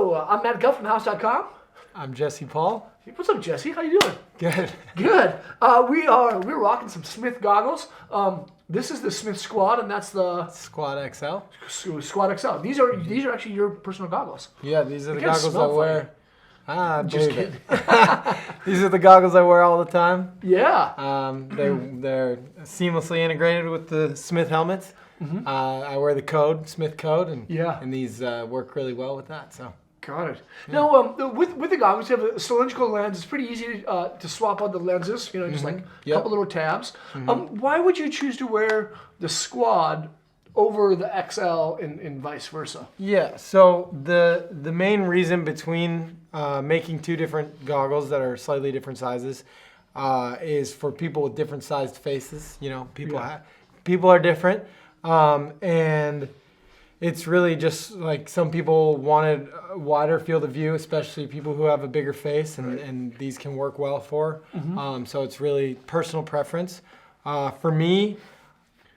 So I'm Matt Guff from House.com. I'm Jesse Paul. What's up, Jesse? How you doing? Good. Good. We're rocking some Smith goggles. This is the Smith Squad, and that's the Squad XL. Squad XL. These are actually your personal goggles. Yeah, these are the They kinda goggles I smell wear. Just Believe kidding. it. These are the goggles I wear all the time. Yeah. They're seamlessly integrated with the Smith helmets. Mm-hmm. I wear the code, Smith code, and Yeah. these work really well with that. So. Got it. Now, with the goggles, you have a cylindrical lens. It's pretty easy to swap out the lenses. You know, just like a couple little tabs. Why would you choose to wear the Squad over the XL and vice versa? Yeah. So the main reason between making two different goggles that are slightly different sizes is for people with different sized faces. You know, people are different, and it's really just like some people wanted a wider field of view, especially people who have a bigger face, and these can work well for. So it's really personal preference. For me,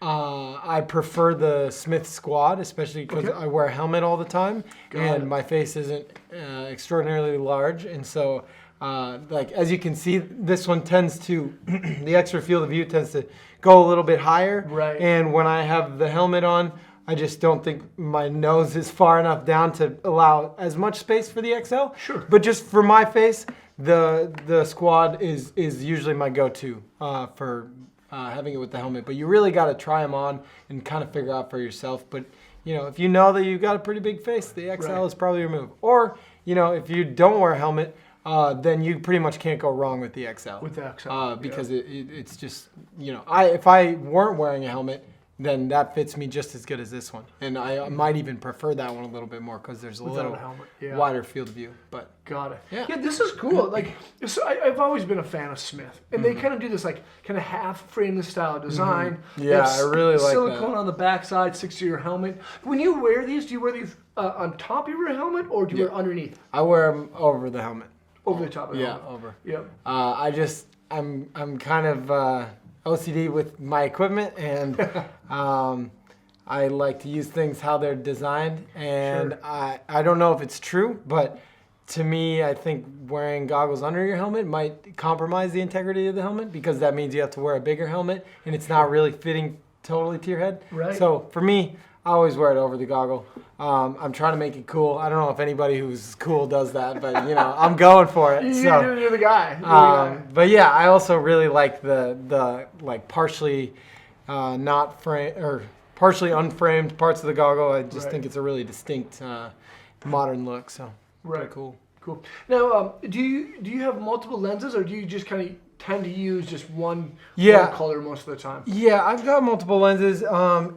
I prefer the Smith Squad, especially because I wear a helmet all the time, and my face isn't extraordinarily large. And so, like as you can see, this one tends to, the extra field of view tends to go a little bit higher. Right. And when I have the helmet on, I just don't think my nose is far enough down to allow as much space for the XL. Sure. But just for my face, the Squad is usually my go-to for having it with the helmet. But you really got to try them on and kind of figure out for yourself. But you know, if you know that you've got a pretty big face, the XL is probably your move. Or you know, if you don't wear a helmet, then you pretty much can't go wrong with the XL. With the XL, because it's just, you know, if I weren't wearing a helmet, then that fits me just as good as this one. And I might even prefer that one a little bit more because there's a little wider field of view. But got it. Yeah. Yeah, this is cool. Like, I've always been a fan of Smith, and they kind of do this like kind of half frameless style design. Yeah, I really like that. Silicone on the backside, sticks to your helmet. When you wear these, do you wear these on top of your helmet, or do you wear underneath? I wear them over the helmet. Over the top of the helmet. Yeah, over. Yep. I'm kind of OCD with my equipment, and I like to use things how they're designed. And I don't know if it's true, but to me, I think wearing goggles under your helmet might compromise the integrity of the helmet, because that means you have to wear a bigger helmet, and it's not really fitting totally to your head. Right. So for me, I always wear it over the goggle. I'm trying to make it cool. I don't know if anybody who's cool does that, but you know, I'm going for it. You're the guy. But yeah, I also really like the like partially not frame or partially unframed parts of the goggle. I just think it's a really distinct modern look. So pretty cool. Cool. Now, do you have multiple lenses, or do you just kind of tend to use just one color most of the time? Yeah, I've got multiple lenses.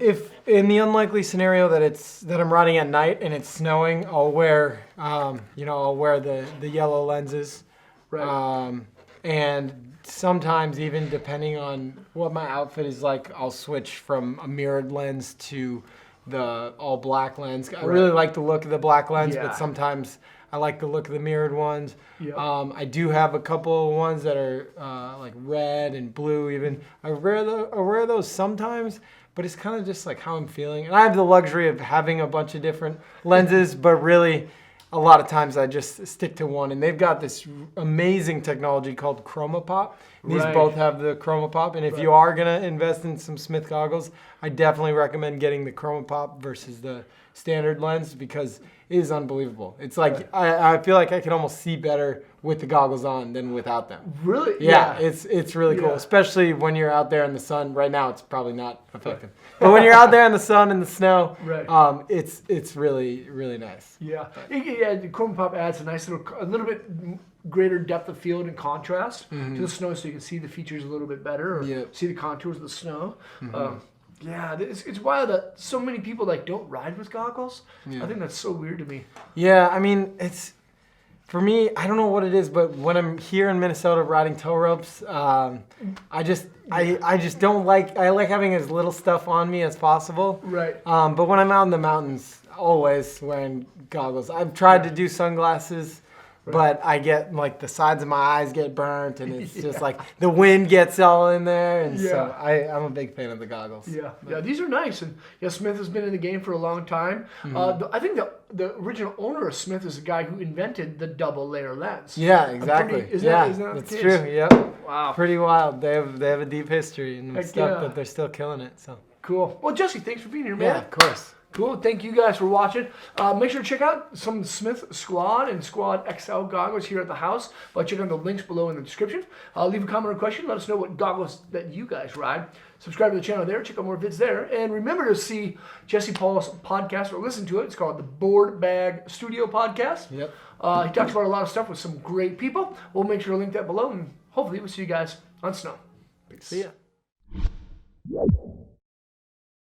If in the unlikely scenario that I'm riding at night and it's snowing, I'll wear the yellow lenses. Right. And sometimes even depending on what my outfit is like, I'll switch from a mirrored lens to the all black lens. I really like the look of the black lens, but sometimes I like the look of the mirrored ones. Yep. I do have a couple of ones that are like red and blue even. I wear those sometimes, but it's kind of just like how I'm feeling. And I have the luxury of having a bunch of different lenses, but really a lot of times I just stick to one. And they've got this amazing technology called Chroma Pop. These both have the Chroma Pop. And if you are going to invest in some Smith goggles, I definitely recommend getting the Chroma Pop versus the standard lens, because it is unbelievable. It's like I feel like I can almost see better with the goggles on than without them. Really? Yeah. It's really cool, especially when you're out there in the sun. Right now, it's probably not effective, but when you're out there in the sun and the snow, it's really, really nice. Yeah. The Chroma Pop adds a little bit greater depth of field and contrast to the snow, so you can see the features a little bit better, or see the contours of the snow. Yeah, it's wild that so many people like don't ride with goggles. I think that's so weird to me. Yeah, I mean, it's for me, I don't know what it is, but when I'm here in Minnesota riding tow ropes, I just don't like. I like having as little stuff on me as possible. Right. But when I'm out in the mountains, always wearing goggles. I've tried to do sunglasses. But I get like the sides of my eyes get burnt, and it's just like the wind gets all in there, and so I'm a big fan of the goggles. Yeah, these are nice, and Smith has been in the game for a long time. I think the original owner of Smith is the guy who invented the double layer lens. Yeah, exactly. Isn't that that's true. Yep. Wow. Pretty wild. They have a deep history and stuff, but they're still killing it. So cool. Well, Jesse, thanks for being here, man. Yeah, of course. Cool. Thank you guys for watching. Make sure to check out some of the Smith Squad and Squad XL goggles here at the house by checking the links below in the description. Leave a comment or question. Let us know what goggles that you guys ride. Subscribe to the channel there. Check out more vids there. And remember to see Jesse Paul's podcast or listen to it. It's called the Board Bag Studio Podcast. Yep. He talks about a lot of stuff with some great people. We'll make sure to link that below. And hopefully we'll see you guys on snow. See ya.